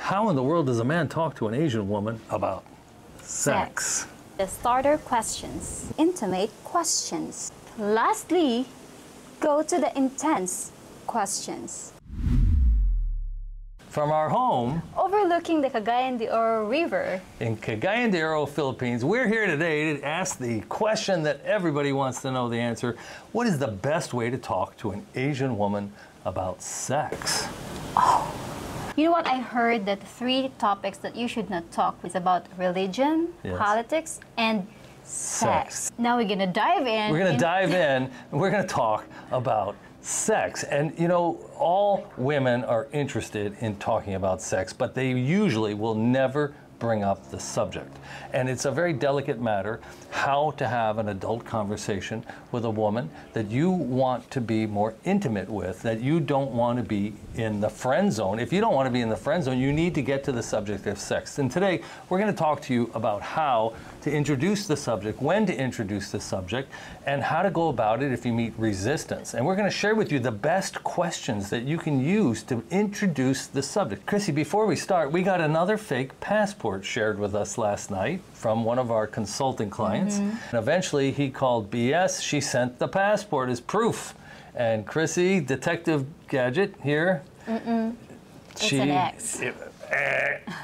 How in the world does a man talk to an Asian woman about sex? The starter questions, intimate questions. Lastly, go to the intense questions. From our home Overlooking the Cagayan de Oro River in Cagayan de Oro, Philippines, we're here today to ask the question that everybody wants to know the answer. What is the best way to talk to an Asian woman about sex? You know what? I heard that 3 topics that you should not talk is about religion, Yes. politics, and sex. Now we're gonna dive in. We're going to dive in and we're going to talk about sex. And you know, all women are interested in talking about sex, but they usually will never bring up the subject. And it's a very delicate matter how to have an adult conversation with a woman that you want to be more intimate with, that you don't want to be in the friend zone. If you don't want to be in the friend zone, you need to get to the subject of sex. And today we're going to talk to you about how to introduce the subject, when to introduce the subject, and how to go about it if you meet resistance. And we're going to share with you the best questions that you can use to introduce the subject. Chrissy, before we start, we got another fake passport shared with us last night from one of our consulting clients. And eventually he called BS. She sent the passport as proof. And Chrissy, Detective Gadget here, It's an X.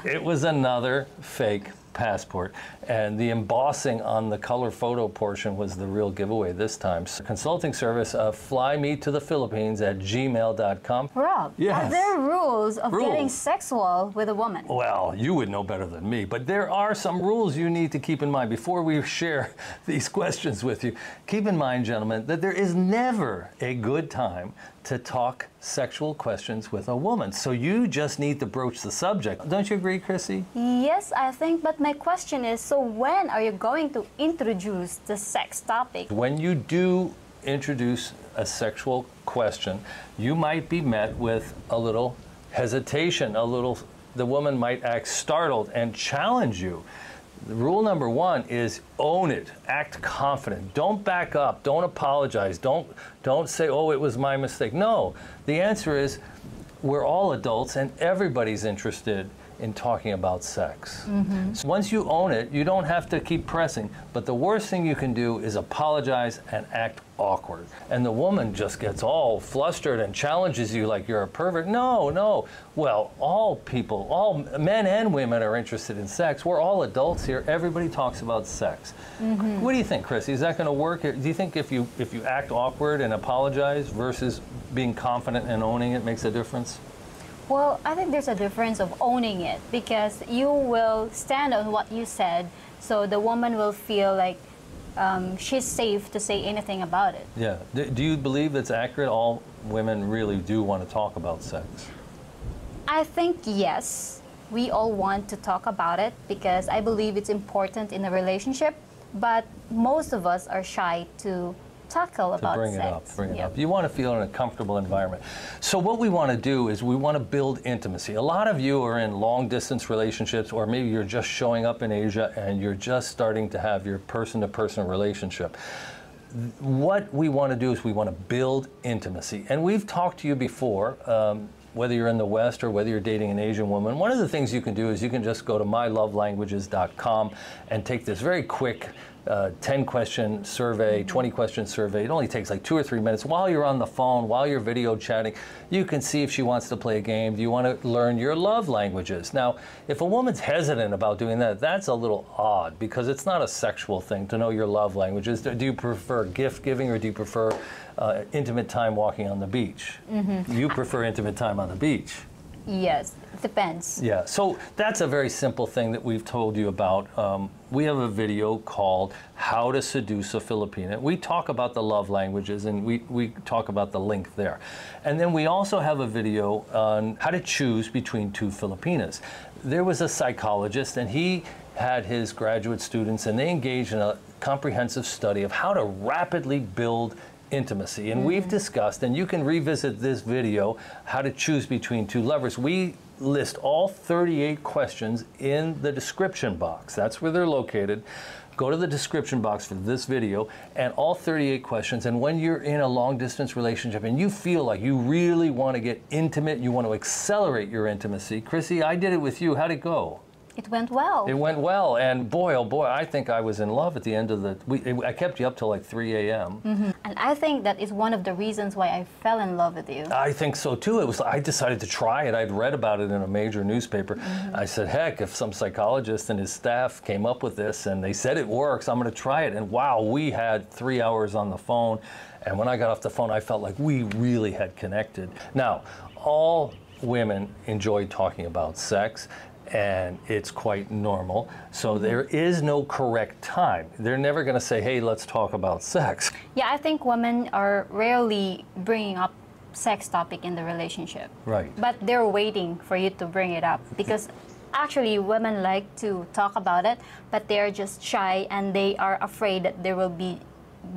It was another fake passport, and the embossing on the color photo portion was the real giveaway this time. So, consulting service of flymetothephilippines@gmail.com. Rob, Yes. are there rules of Rules. getting sexual with a woman? Well, you would know better than me, but there are some rules you need to keep in mind before we share these questions with you. Keep in mind, gentlemen, that there is never a good time to talk sexual questions with a woman. So you just need to broach the subject. Don't you agree, Chrissy? Yes, I think, but my question is, so when are you going to introduce the sex topic? When you do introduce a sexual question, you might be met with a little hesitation, the woman might act startled and challenge you. Rule number 1 is own it. Act confident. Don't back up. Don't apologize. Don't say, oh, it was my mistake. No, the answer is we're all adults and everybody's interested in talking about sex. So once you own it, you don't have to keep pressing, but the worst thing you can do is apologize and act awkward. And the woman just gets all flustered and challenges you like you're a pervert. No. Well, all people, all men and women are interested in sex. We're all adults here. Everybody talks about sex. What do you think, Chrissy? Is that going to work? Do you think if you act awkward and apologize versus being confident and owning it makes a difference? Well, I think there's a difference of owning it because you will stand on what you said, so the woman will feel like she's safe to say anything about it. Yeah. Do you believe it's accurate? All women really do want to talk about sex? I think yes, we all want to talk about it because I believe it's important in a relationship, but most of us are shy to tackle about Bring sex. it up. You want to feel in a comfortable environment. So what we want to do is we want to build intimacy. A lot of you are in long distance relationships, or maybe you're just showing up in Asia and you're just starting to have your person-to-person relationship. What we want to do is we want to build intimacy. And we've talked to you before, whether you're in the West or whether you're dating an Asian woman. One of the things you can do is you can just go to mylovelanguages.com and take this very quick 10-question survey, 20-question survey. It only takes like 2 or 3 minutes. While you're on the phone, while you're video chatting, you can see if she wants to play a game. Do you want to learn your love languages? Now, if a woman's hesitant about doing that, that's a little odd because it's not a sexual thing to know your love languages. Do you prefer gift giving or do you prefer intimate time walking on the beach? You prefer intimate time on the beach. Yes, it depends. Yeah, so that's a very simple thing that we've told you about. We have a video called How to Seduce a Filipina. We talk about the love languages and we talk about the link there. And then we also have a video on how to choose between 2 Filipinas. There was a psychologist and he had his graduate students and they engaged in a comprehensive study of how to rapidly build intimacy. And we've discussed, and you can revisit this video, how to choose between 2 lovers. We list all 38 questions in the description box. That's where they're located. go to the description box for this video and all 38 questions. And when you're in a long distance relationship and you feel like you really want to get intimate, you want to accelerate your intimacy, Chrissy, I did it with you. How'd it go? It went well. It went well, and boy, oh boy, I think I was in love at the end of I kept you up till like 3 a.m. And I think that is one of the reasons why I fell in love with you. I think so too. I decided to try it. I'd read about it in a major newspaper. I said, heck, if some psychologist and his staff came up with this and they said it works, I'm going to try it. And wow, we had 3 hours on the phone. And when I got off the phone, I felt like we really had connected. Now, all women enjoy talking about sex, and it's quite normal. So there is no correct time. They're never going to say, hey, let's talk about sex. Yeah, I think women are rarely bringing up sex topic in the relationship. Right. But they're waiting for you to bring it up because actually women like to talk about it, but they're just shy and they are afraid that they will be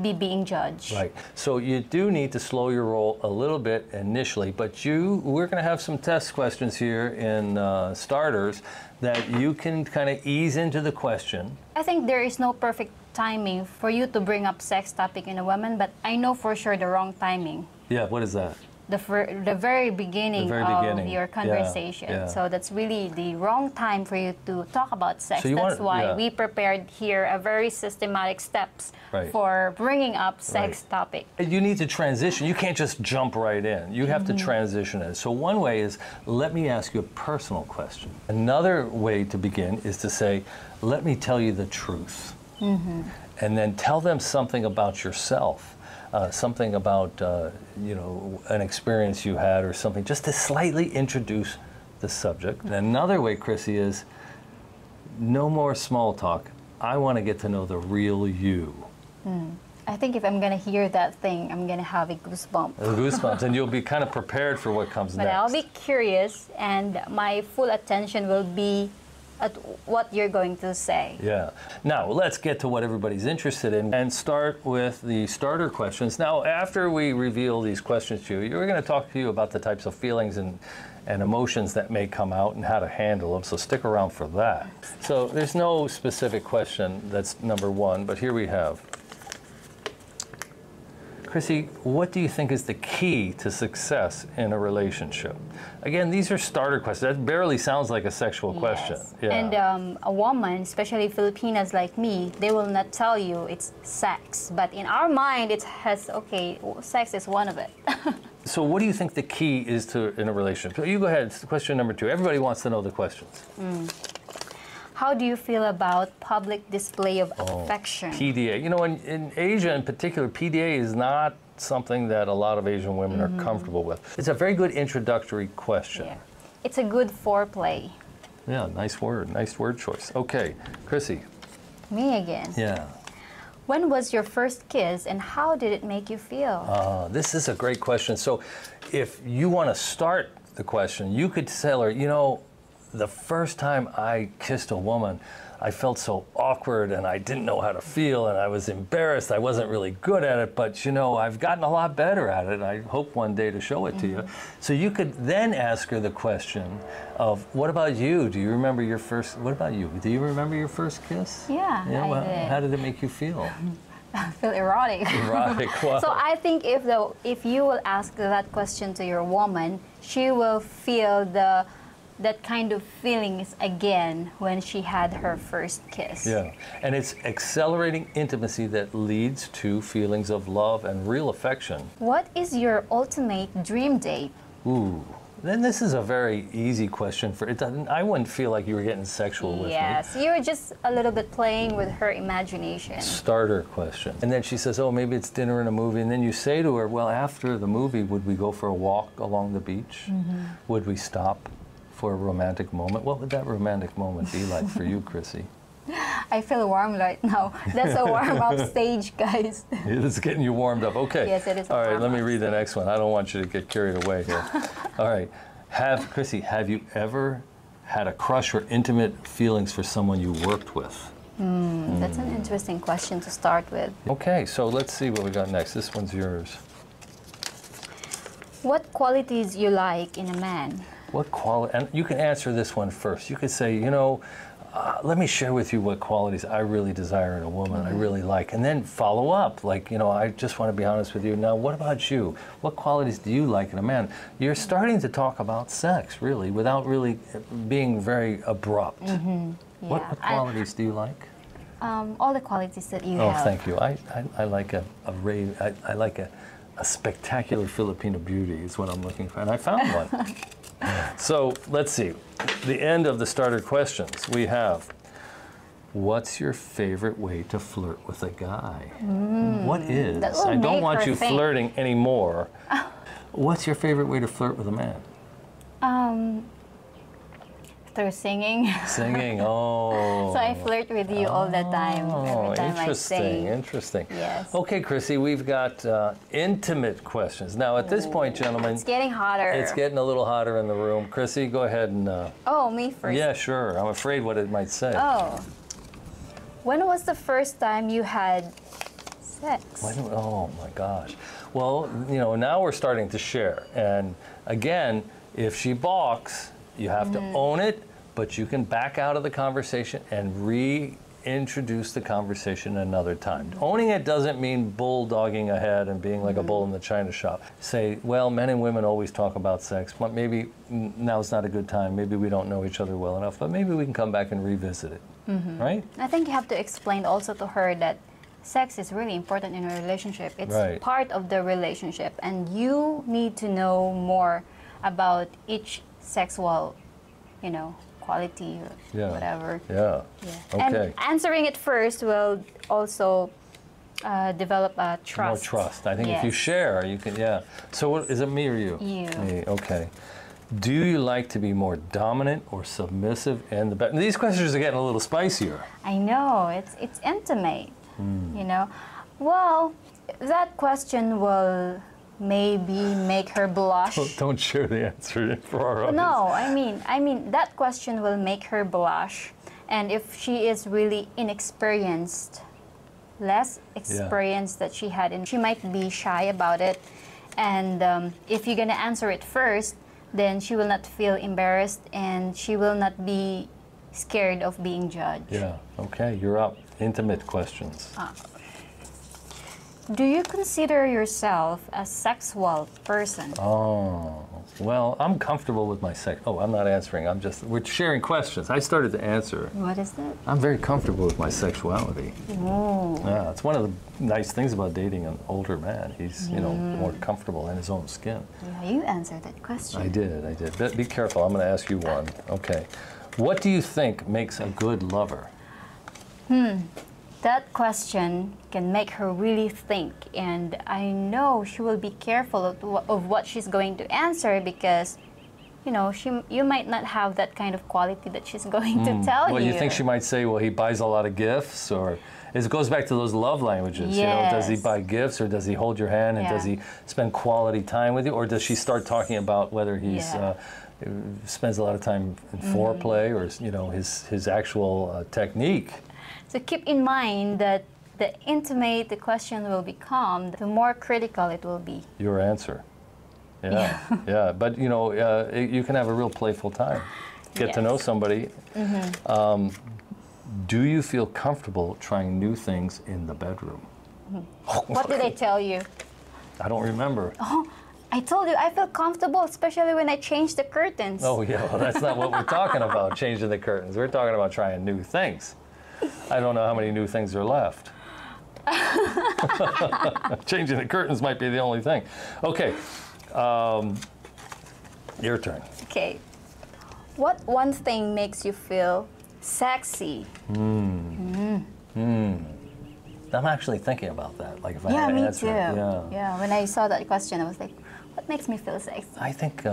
being judged. Right. So you do need to slow your roll a little bit initially, but we're going to have some test questions here in starters that you can kind of ease into the question. I think there is no perfect timing for you to bring up sex topic in a woman, but I know for sure the wrong timing. Yeah, what is that? The very beginning of your conversation. Yeah. So that's really the wrong time for you to talk about sex. So that's why we prepared here a very systematic steps for bringing up sex topic. You need to transition. You can't just jump right in. You have to transition it. So one way is, let me ask you a personal question. Another way to begin is to say, let me tell you the truth. And then tell them something about yourself. Something about, you know, an experience you had or something, just to slightly introduce the subject. And another way, Chrissy, is no more small talk. I want to get to know the real you. I think if I'm going to hear that thing, I'm going to have a goosebump. Goosebumps, and you'll be kind of prepared for what comes next. But I'll be curious, and my full attention will be at what you're going to say. Yeah. Now, let's get to what everybody's interested in and start with the starter questions. Now, after we reveal these questions to you, we're going to talk to you about the types of feelings and emotions that may come out and how to handle them, so stick around for that. So there's no specific question that's number one, but here we have. Chrissy, what do you think is the key to success in a relationship? Again, these are starter questions. That barely sounds like a sexual question. Yeah. And a woman, especially Filipinas like me, they will not tell you it's sex. But in our mind, it has, okay, sex is one of it. So what do you think the key is to in a relationship? You go ahead. It's question number two. Everybody wants to know the questions. How do you feel about public display of affection? PDA. You know, in Asia in particular, PDA is not something that a lot of Asian women are comfortable with. It's a very good introductory question. Yeah. It's a good foreplay. Yeah, nice word. Nice word choice. Okay, Chrissy. Me again. Yeah. When was your first kiss and how did it make you feel? This is a great question. So if you want to start the question, you could tell her, you know, the first time I kissed a woman, I felt so awkward and I didn't know how to feel and I was embarrassed. I wasn't really good at it, but you know, I've gotten a lot better at it. I hope one day to show it to you. So you could then ask her the question of, what about you? Do you remember your first, what about you? Do you remember your first kiss? Yeah, well, I did. How did it make you feel? I feel erotic. Erotic, wow. So I think if you will ask that question to your woman, she will feel that kind of feelings again when she had her first kiss. Yeah, and it's accelerating intimacy that leads to feelings of love and real affection. What is your ultimate dream date? Ooh, then this is a very easy question for it. I wouldn't feel like you were getting sexual with me. Yes, you're just a little bit playing with her imagination. Starter question. And then she says, oh, maybe it's dinner and a movie. And then you say to her, well, after the movie, would we go for a walk along the beach? Would we stop for a romantic moment? What would that romantic moment be like for you, Chrissy? I feel warm right now. That's a warm-up stage, guys. It's getting you warmed up. Okay. Yes, it is. All right, let me read the next one. I don't want you to get carried away here. All right. Chrissy, have you ever had a crush or intimate feelings for someone you worked with? That's an interesting question to start with. Okay, so let's see what we got next. This one's yours. What qualities you like in a man? What quality? And you can answer this one first. You could say, you know, let me share with you what qualities I really desire in a woman, I really like. And then follow up, like, you know, I just want to be honest with you. Now, what about you? What qualities do you like in a man? You're starting to talk about sex, really, without really being very abrupt. Yeah. What qualities do you like? All the qualities that you Oh, have. thank you. I like I like a spectacular Filipino beauty is what I'm looking for, and I found one. So let's see. The end of the starter questions. We have, what's your favorite way to flirt with a guy? What is? I don't want you flirting anymore. What's your favorite way to flirt with a man? Through singing. Singing, oh. So I flirt with you all the time. Every time I sing. Interesting. Yes. Okay, Chrissy, we've got intimate questions. Now, at this point, gentlemen, it's getting hotter. It's getting a little hotter in the room. Chrissy, go ahead and. Oh, me first. Yeah, sure. I'm afraid what it might say. Oh. When was the first time you had sex? Oh my gosh. Well, you know, now we're starting to share. And again, if she balks, you have to own it, but you can back out of the conversation and reintroduce the conversation another time. Owning it doesn't mean bulldogging ahead and being like a bull in the china shop. Say, well, men and women always talk about sex, but maybe now's not a good time. Maybe we don't know each other well enough, but maybe we can come back and revisit it, right? I think you have to explain also to her that sex is really important in a relationship. It's part of the relationship, and you need to know more about each sexual, you know, quality or whatever. Yeah. Okay. And answering it first will also develop a trust. More trust. I think if you share, you can, So what, is it me or you? You. Me, okay. Do you like to be more dominant or submissive in the bed? These questions are getting a little spicier. I know, it's intimate, you know. Well, that question will maybe make her blush. Don't share the answer for our audience. No, I mean that question will make her blush, and if she is really inexperienced, less experience that she had, and she might be shy about it, and if you're gonna answer it first, then she will not feel embarrassed, and she will not be scared of being judged. Yeah. Okay, you're up. Intimate questions. Do you consider yourself a sexual person? Oh, well, I'm comfortable with my sex. Oh, I'm not answering. We're sharing questions. I started to answer. What is that? I'm very comfortable with my sexuality. Ooh. Yeah, it's one of the nice things about dating an older man. He's, you know, more comfortable in his own skin. Yeah, you answered that question. I did. But be careful. I'm going to ask you one. Okay. What do you think makes a good lover? That question can make her really think, and I know she will be careful of what she's going to answer, because, you know, you might not have that kind of quality that she's going to tell you. Well, you think she might say, well, he buys a lot of gifts, or it goes back to those love languages. Yes. You know, does he buy gifts, or does he hold your hand, and does he spend quality time with you, or does she start talking about whether he's spends a lot of time in foreplay, or, you know, his actual technique? So keep in mind that the intimate the question will become, the more critical it will be. Your answer. Yeah. But, you know, you can have a real playful time. Get to know somebody. Do you feel comfortable trying new things in the bedroom? What did I tell you? I don't remember. Oh, I told you I feel comfortable, especially when I change the curtains. Oh, yeah. Well, that's not what we're talking about, changing the curtains. We're talking about trying new things. I don't know how many new things are left. Changing the curtains might be the only thing. Okay, your turn. Okay. What one thing makes you feel sexy? I'm actually thinking about that. Like if I had to me answer too. it. Yeah, when I saw that question, I was like, what makes me feel sexy? I think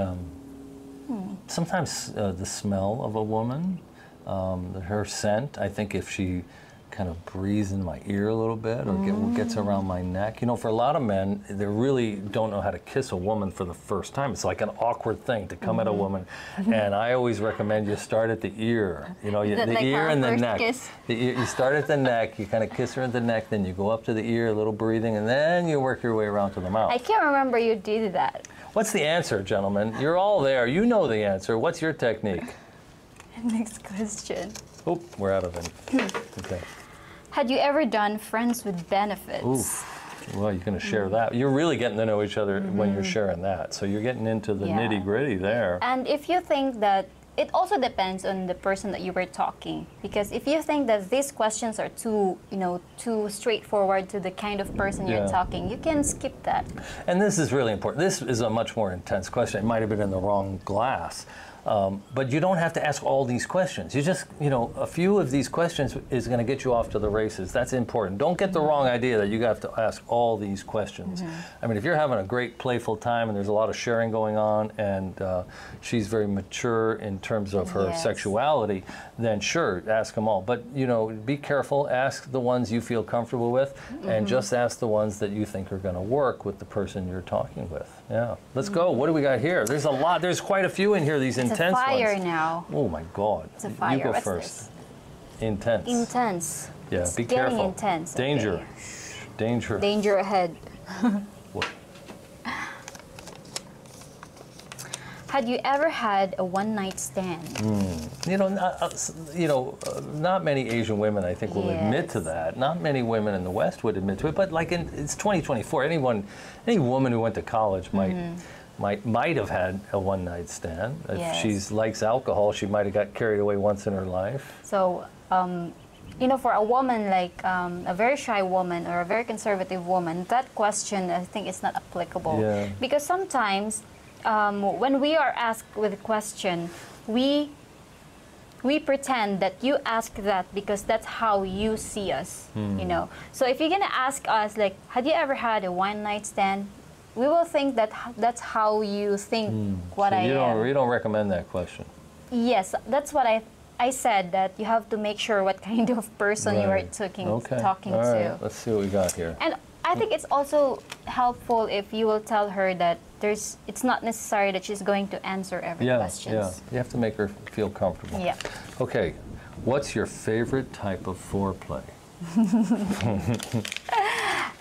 sometimes the smell of a woman, her scent. I think if she kind of breathes in my ear a little bit, or gets around my neck. You know, for a lot of men, they really don't know how to kiss a woman for the first time. It's like an awkward thing to come at a woman. And I always recommend you start at the ear. You know, the like ear and the neck. Kiss? You start at the neck, you kind of kiss her at the neck, then you go up to the ear, a little breathing, and then you work your way around to the mouth. I can't remember you did that. What's the answer, gentlemen? You're all there. You know the answer. What's your technique? Next question. Oh, we're out of it. Okay. Had you ever done friends with benefits? Oof. Well, you're going to share that. You're really getting to know each other when you're sharing that. So you're getting into the nitty-gritty there. And if you think that, it also depends on the person that you were talking. Because if you think that these questions are too, too straightforward to the kind of person you're talking, you can skip that. And this is really important. This is a much more intense question. It might have been in the wrong glass. But you don't have to ask all these questions. You just, a few of these questions is going to get you off to the races. That's important. Don't get the wrong idea that you have to ask all these questions. I mean, if you're having a great playful time and there's a lot of sharing going on and she's very mature in terms of her sexuality, then sure, ask them all. But, be careful. Ask the ones you feel comfortable with and just ask the ones that you think are going to work with the person you're talking with. Yeah. Let's go. What do we got here? There's a lot. There's quite a few in here, these intense ones. It's a fire now. Oh my God. It's a fire. You go What's first. This? Intense. Intense. Yeah, it's be getting careful. Intense. Danger. Okay. Danger. Danger ahead. What? Had you ever had a one-night stand? Not many Asian women, I think, will admit to that. Not many women in the West would admit to it. But like it's 2024. Any woman who went to college might have had a one-night stand. If she likes alcohol, she might have got carried away once in her life. So, for a woman like a very shy woman or a very conservative woman, that question I think is not applicable. Yeah. Because sometimes when we are asked with a question, we pretend that you ask that because that's how you see us, So if you're gonna ask us like, had you ever had a one-night stand? We will think that that's how you think what I am. You don't recommend that question. Yes, that's what I said, that you have to make sure what kind of person you are talking All to. right. Let's see what we got here. And I think it's also helpful if you will tell her that it's not necessary that she's going to answer every question. Yeah, you have to make her feel comfortable. Yeah. Okay, what's your favorite type of foreplay?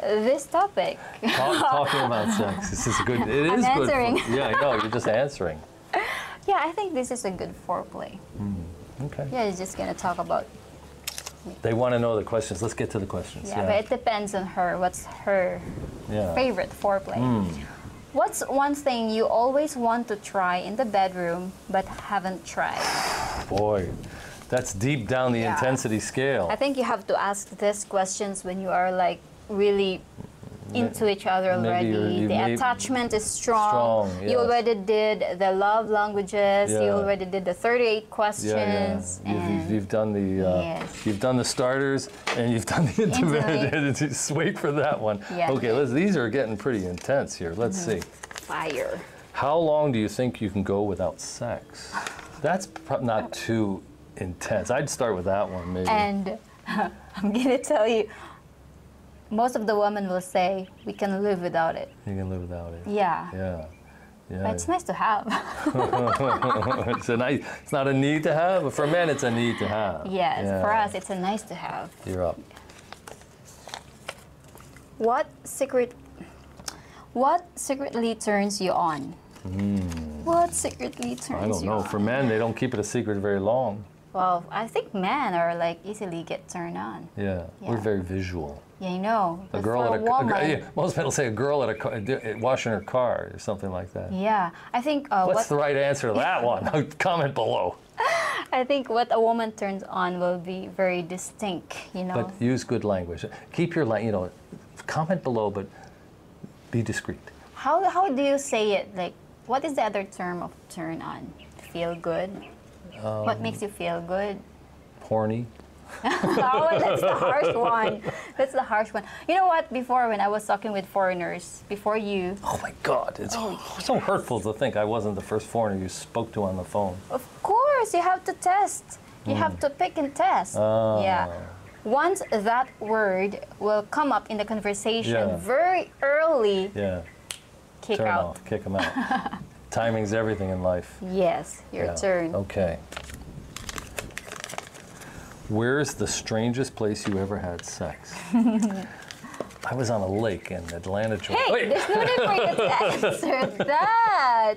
This topic. Talking about sex. This is good. It is I'm good. answering. Yeah, I know. You're just answering. Yeah, I think this is a good foreplay. Okay. Yeah, you're just gonna talk about. They want to know the questions. Let's get to the questions. Yeah, but it depends on her. What's her favorite foreplay? What's one thing you always want to try in the bedroom but haven't tried? Boy, that's deep down the intensity scale. I think you have to ask these questions when you are like really into each other already. The attachment is strong. Yes. You already did the love languages. You already did the 38 questions. You've done the you've done the starters and you've done the intimate. Just wait for that one. Yeah. Okay, these are getting pretty intense here. Let's see. Fire. How long do you think you can go without sex? That's not too intense. I'd start with that one maybe. And I'm gonna tell you, most of the women will say, we can live without it. You can live without it. Yeah. Yeah. But it's nice to have. It's not a need to have, but for men it's a need to have. Yes, for us it's a nice to have. You're up. What secretly turns you on? What secretly turns you on? I don't know. For men, they don't keep it a secret very long. Well, I think men are like easily get turned on. Yeah. We're very visual. Yeah, I know. A girl at most men will say a girl at washing her car or something like that. Yeah, I think. What's the right answer to that one? Comment below. I think what a woman turns on will be very distinct, But use good language. Keep your comment below, but be discreet. How do you say it? Like, what is the other term of turn on? Feel good. What makes you feel good? Horny. Oh, that's the harsh one. That's the harsh one. You know what? Before, when I was talking with foreigners, before you... Oh my God, it's so hurtful to think I wasn't the first foreigner you spoke to on the phone. Of course, you have to test. You have to pick and test. Yeah. Once that word will come up in the conversation very early, kick Turn out. off, kick them out. Timing's everything in life. Yes, your turn. Okay. Where's the strangest place you ever had sex? I was on a lake in Atlanta, Georgia. Hey, there's no need for you to answer that.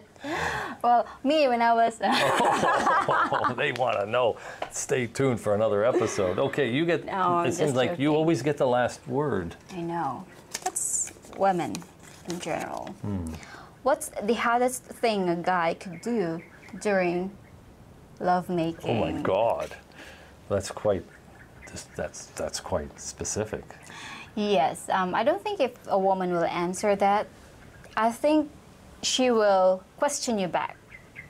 Well, me, when I was... Oh, they want to know. Stay tuned for another episode. Okay, you get... No, it seems like you always get the last word. I know. That's women in general. What's the hardest thing a guy could do during lovemaking? Oh my God, that's quite specific. Yes, I don't think if a woman will answer that, I think she will question you back.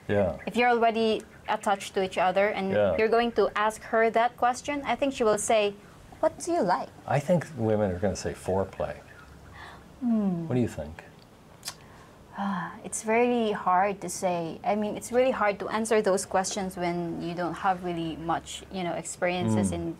Yeah. If you're already attached to each other and you're going to ask her that question, I think she will say, "What do you like?" I think women are going to say foreplay. What do you think? It's very hard to say. I mean, it's really hard to answer those questions when you don't have really much, experiences in,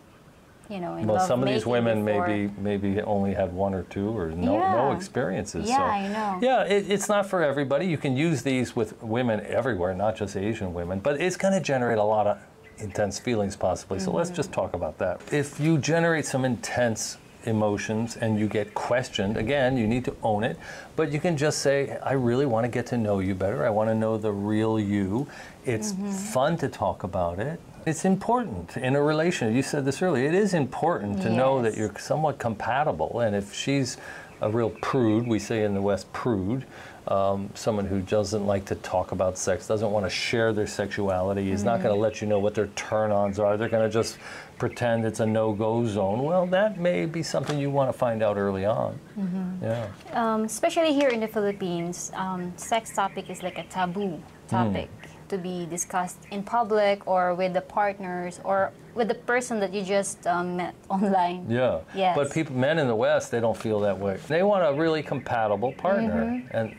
in Well, some of these lovemaking women before. maybe only have one or two or no experiences. Yeah, so, I know. Yeah, it's not for everybody. You can use these with women everywhere, not just Asian women, but it's going to generate a lot of intense feelings possibly. So let's just talk about that. If you generate some intense emotions and you get questioned, again, you need to own it, but you can just say, I really want to get to know you better. I want to know the real you. It's fun to talk about it. It's important in a relationship. You said this earlier. It is important to know that you're somewhat compatible. And if she's a real prude, we say in the West prude, someone who doesn't like to talk about sex, doesn't want to share their sexuality, is not going to let you know what their turn-ons are. They're going to just pretend it's a no-go zone. Well, that may be something you want to find out early on. Yeah. Especially here in the Philippines, sex topic is like a taboo topic to be discussed in public or with the partners or with the person that you just met online. Yeah. Yes. But men in the West, they don't feel that way. They want a really compatible partner, and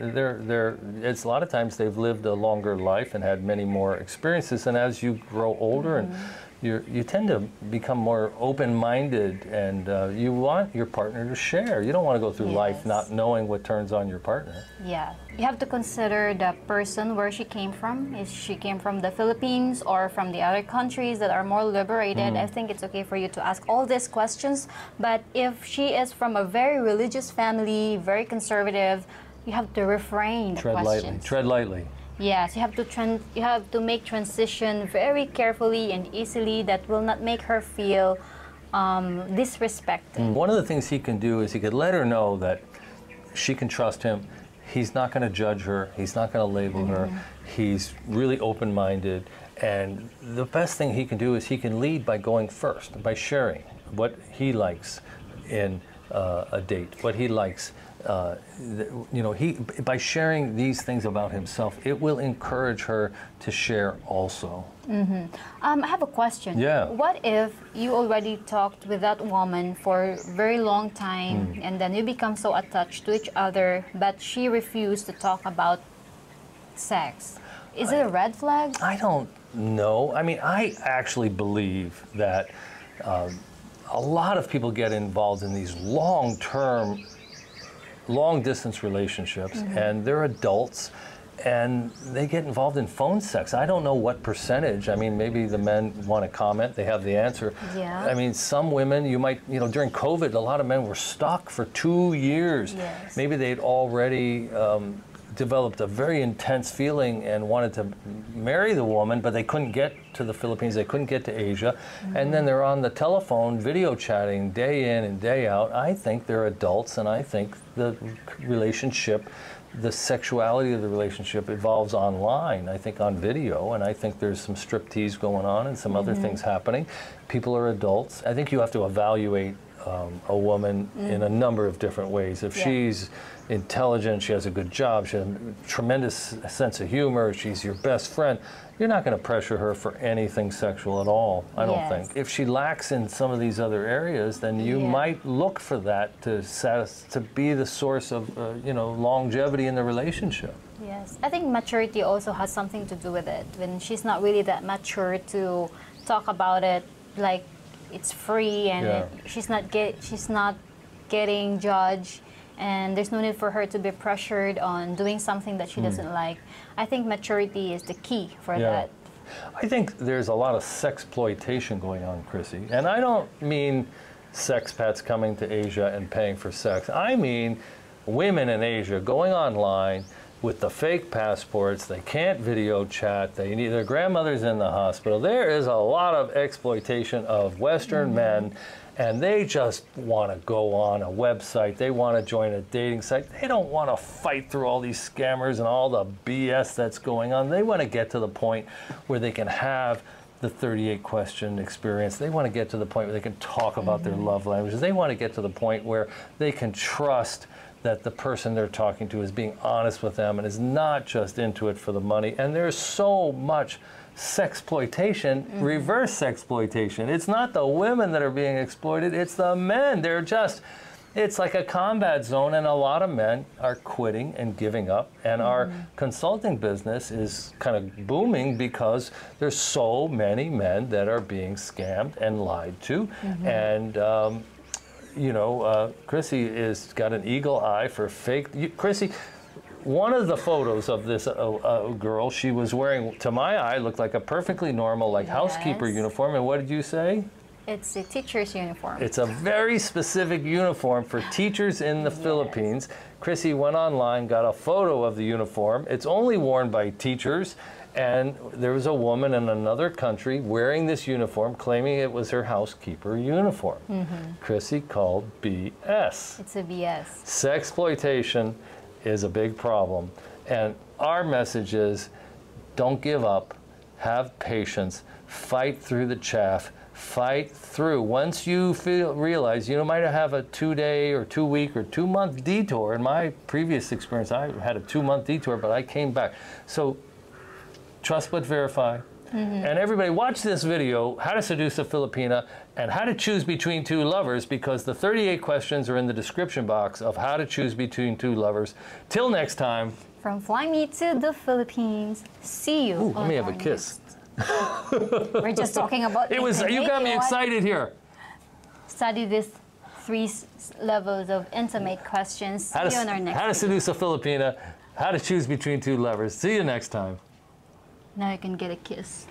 it's a lot of times they've lived a longer life and had many more experiences. And as you grow older and you tend to become more open-minded, and you want your partner to share. You don't want to go through life not knowing what turns on your partner. Yeah. You have to consider the person, where she came from. If she came from the Philippines or from the other countries that are more liberated, I think it's okay for you to ask all these questions. But if she is from a very religious family, very conservative, you have to refrain the questions. Tread lightly. Yes, you have to make transition very carefully and easily that will not make her feel disrespected. One of the things he can do is he could let her know that she can trust him. He's not going to judge her. He's not going to label her. He's really open-minded. And the best thing he can do is he can lead by going first, by sharing what he likes in a date, what he likes. By sharing these things about himself, it will encourage her to share also. I have a question. Yeah. What if you already talked with that woman for a very long time and then you become so attached to each other, but she refused to talk about sex? Is it a red flag? I don't know. I mean, I actually believe that a lot of people get involved in these long-distance relationships, and they're adults, and they get involved in phone sex. I don't know what percentage. I mean, maybe the men want to comment. They have the answer. Yeah. I mean, some women, you might, during COVID, a lot of men were stuck for 2 years. Yes. Maybe they'd already developed a very intense feeling and wanted to marry the woman, but they couldn't get to the Philippines, they couldn't get to Asia, and then they're on the telephone video chatting day in and day out. I think they're adults, and I think the relationship, the sexuality of the relationship evolves online, I think on video, and I think there's some striptease going on and some other things happening. People are adults. I think you have to evaluate a woman in a number of different ways. If she's intelligent, she has a good job, she has a tremendous sense of humor, she's your best friend, you're not going to pressure her for anything sexual at all, I don't think. If she lacks in some of these other areas, then you might look for that to be the source of longevity in the relationship. Yes, I think maturity also has something to do with it. When she's not really that mature to talk about it, like it's free and she's not getting judged, and there's no need for her to be pressured on doing something that she doesn't like. I think maturity is the key for that. I think there's a lot of sexploitation going on, Chrissy, and I don't mean sexpats coming to Asia and paying for sex. I mean women in Asia going online with the fake passports. They can't video chat. They need their grandmother's in the hospital. There is a lot of exploitation of Western men, and they just want to go on a website. They want to join a dating site. They don't want to fight through all these scammers and all the BS that's going on. They want to get to the point where they can have the 38 question experience. They want to get to the point where they can talk about their love languages. They want to get to the point where they can trust that the person they're talking to is being honest with them and is not just into it for the money. And there's so much sexploitation, reverse sexploitation. It's not the women that are being exploited, it's the men. They're just, it's like a combat zone, and a lot of men are quitting and giving up. And our consulting business is kind of booming because there's so many men that are being scammed and lied to. And you know, Chrissy is got an eagle eye for fake. Chrissy, one of the photos of this girl, she was wearing, to my eye, looked like a perfectly normal, like housekeeper uniform. And what did you say? It's a teacher's uniform. It's a very specific uniform for teachers in the Philippines. Chrissy went online, got a photo of the uniform. It's only worn by teachers. And there was a woman in another country wearing this uniform, claiming it was her housekeeper uniform. Chrissy called BS. It's a BS. Sexploitation is a big problem. And our message is, don't give up, have patience, fight through the chaff, fight through. Once you realize you might have a 2-day or 2-week or 2-month detour. In my previous experience, I had a 2-month detour, but I came back. So trust but verify. And everybody watch this video, How to Seduce a Filipina and How to Choose Between Two Lovers, because the 38 questions are in the description box of How to Choose Between Two Lovers. Till next time. From Fly Me to the Philippines. See you. Ooh, let me have a kiss. We're just talking about it was. You got me excited here. Study these 3 levels of intimate questions. See you on our next How to Seduce a Filipina, How to Choose Between Two Lovers. See you next time. Now you can get a kiss.